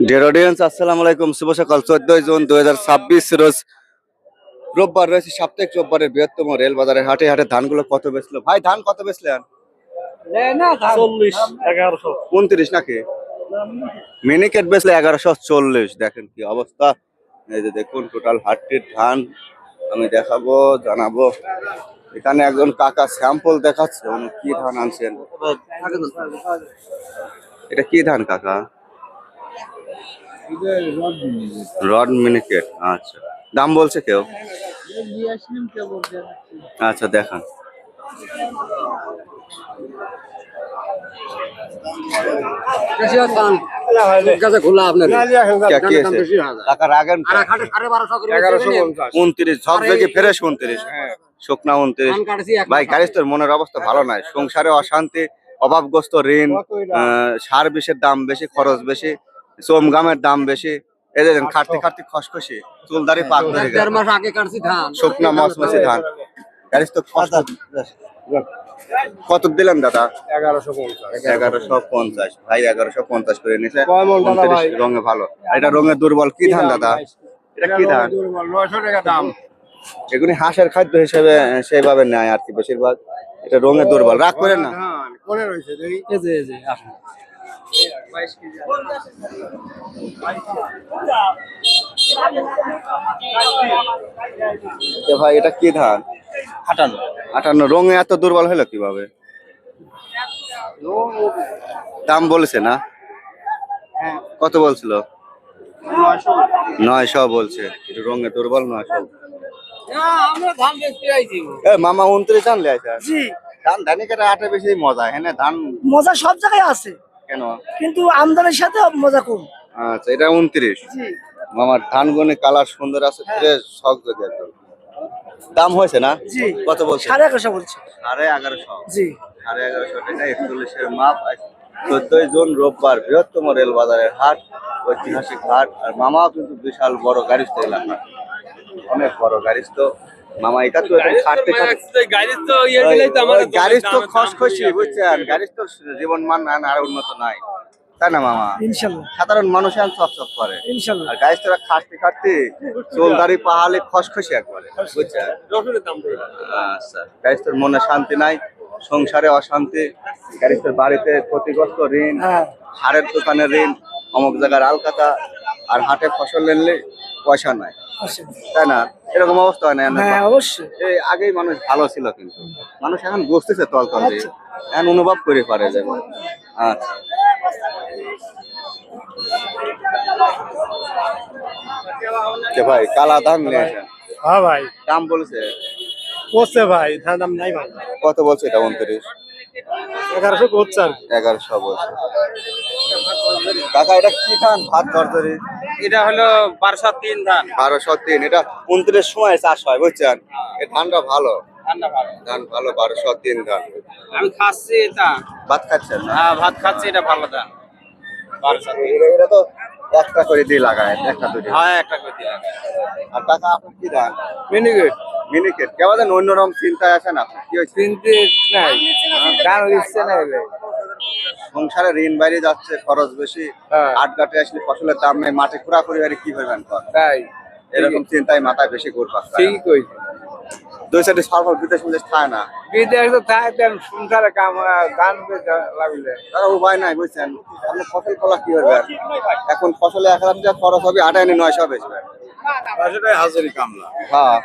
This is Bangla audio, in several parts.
ডিয়ার অডিয়েন্স, আসসালামু আলাইকুম। শুভ সকাল। 14 জুন 2026 রোজ রোববার রয়েছে, সাপ্তাহিক রোববারের বৃহত্তম রেল বাজারের হাটে ধানগুলো কত বেচলো ভাই? ধান কত বেচলেন? 29 নাকি? মিনিকেট বেচলে 1140। দেখেন কি অবস্থা। এই যে দেখুন টোটাল হাটটির ধান আমি দেখাবো, জানাবো। এখানে একজন কাকা স্যাম্পল দেখাচ্ছে, উনি কি ধান আনছেন। এটা কি ধান কাকা? রড মিনিকেট। আচ্ছা, দাম বলছে কেউ? আচ্ছা দেখান। ভাই গাড়ির তোর মনের অবস্থা ভালো নাই, সংসারে অশান্তি, অভাবগ্রস্ত, ঋণ, সার বিষের দাম বেশি, খরচ বেশি, চমগামের দাম বেশি। এই যে খাটতে খাটতে খসখসি, চুলদারি পাক ধরে গেছে। শুকনা মসমসি ধান। গাড়ির তো কত দিলেন দাদা? 1150। ভাই 1150 করে নিছে। রঙে ভালো, এটা রঙে দুর্বল। কি ধান দাদা? এটা কি ধান? 900 টাকা দাম। এগুলি হাঁসের খাদ্য হিসেবে সেইভাবে নেয় আর কি বেশিরভাগ। এটা রঙে দুর্বল, রাগ করেন না। ভাই এটা কি ধান? 58। রঙে এত দুর্বল হলো কিভাবে? দাম বলেছে না? কত বলছিল? 900 বলছে। রঙে দুর্বল 900। মামা 29 ধান লে আছে। ধান ধানি কাটা আটে বেশি মজা, হ্যাঁ ধান মজা সব জায়গায় আছে, কেন কিন্তু আমদানির সাথে মজা কম। আচ্ছা, এটা 29। মামার ধান গুনে কালার সুন্দর আছে, ফ্রেশ সহযোগী একদম। দাম হয়েছে না? কত বলছে? 1150 বলছে। 1150। জি 1150 টাকা 41-এর মাপ। 14 জুন রোববার বৃহত্তম রেল বাজারের হাট, ঐতিহাসিক হাট। আর মামাও কিন্তু বিশাল বড় গাড়িস্থ এলাকা, অনেক বড় গাড়িস্থ মামা। এটা তো খাটতে গাড়ির তো খসখসি, বুঝছেন? গাড়ির তো জীবন মান আর উন্নত নাই, তাই না মামা? ইনশাআল্লাহ সাধারণ মানুষ এখন চপ করে ইনশাআল্লাহ। আর গাড়ি তোরা খাটতে খাটতে চুলদারি পাহালে খসখসি একবারে, বুঝছেন? আচ্ছা, গাড়ি তোর মনে শান্তি নাই, সংসারে অশান্তি, গাড়ি তোর বাড়িতে ক্ষতিগ্রস্ত, ঋণ, সারের দোকানে ঋণ, অমুক জায়গার আলকাতা, আর হাটে ফসল নিলে পয়সা নাই, তাই না? এরকম অবস্থা হয় না? অবশ্যই। এই আগেই মানুষ ভালো ছিল, কিন্তু মানুষ এখন বুঝতেছে তল তল দিয়ে, এখন অনুভব করে পারে যাবে। আচ্ছা ভাই কালা ধান নিয়ে আসেন। হ্যাঁ ভাই, দাম বলেছে? করছে ভাই, ধান দাম নাই ভাই। কত বলছে এটা? 29। 1100 করছে। 1100 বলছে। কাকা এটা কি ধান? ভাত ধরধরি। এটা হলো 1203 ধান। 1203। এটা 29 সময় চাষ হয়, বুঝছেন? এই ধানটা ভালো, ধান ভালো। 1203 ধান। আমি খাচ্ছি এটা। ভাত খাচ্ছেন? হ্যাঁ ভাত খাচ্ছি, এটা ভালো ধান। 1203। এটা তো একটা করে দিয়ে লাগায়, একটা দুটো। হ্যাঁ একটা করে দিলাম। আর কাকা আপনার কি ধান? মিনিকেট। মিনিকেট। কেমন অন্যরকম চিন্তায় আছেন আপনি? কি হয়েছে? চিনতে নাই, ধান দিচ্ছে না। সংসারে ঋণ বাইরে যাচ্ছে, খরচ বেশি, আটঘাটে আসলে ফসলের দাম নেই, মাঠে খোরাখুরি বাড়ি কি করবেন? তাই এরকম চিন্তায় মাথায় বেশি ঘুরপাক খায়। ঠিকই কইছে। দুই সাইডে সরকার বিদেশ বিদেশ খায় না, বিদেশ তো থাকে সংসারে কাম, ধান লাগলে তারা উপায় নাই, বুঝছেন? আপনি ফসল ফলা কি করবেন? এখন ফসলে 1000 টাকা খরচ হবে, 900 বেচবেন। হাজারি কামলা। হ্যাঁ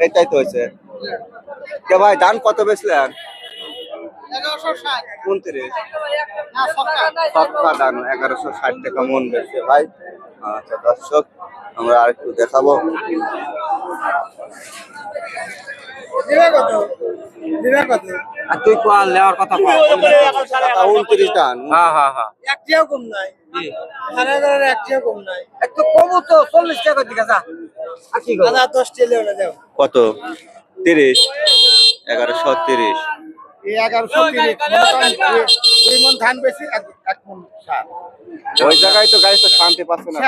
এটাই তো হয়েছে। কে ভাই ধান কত বেচলেন? 29। ধান 1160 টাকা মন বেচছে ভাই। আচ্ছা দর্শক, আমরা আর একটু দেখাবো। তুই কোয়া নেওয়ার কথা কও। 29 ধান। হ্যাঁ একটিও কম নাই। একটিও কম নাই। একটু কমও তো 40 টাকা দিকে যা। আর কি গো? 10 টেলে না দাও। কত? 30। 1130। এই 1130 দুই মন ধান বেশি, এক মন সার। ওই জায়গায় তো গাড়ি তো শান্তি পাচ্ছে না।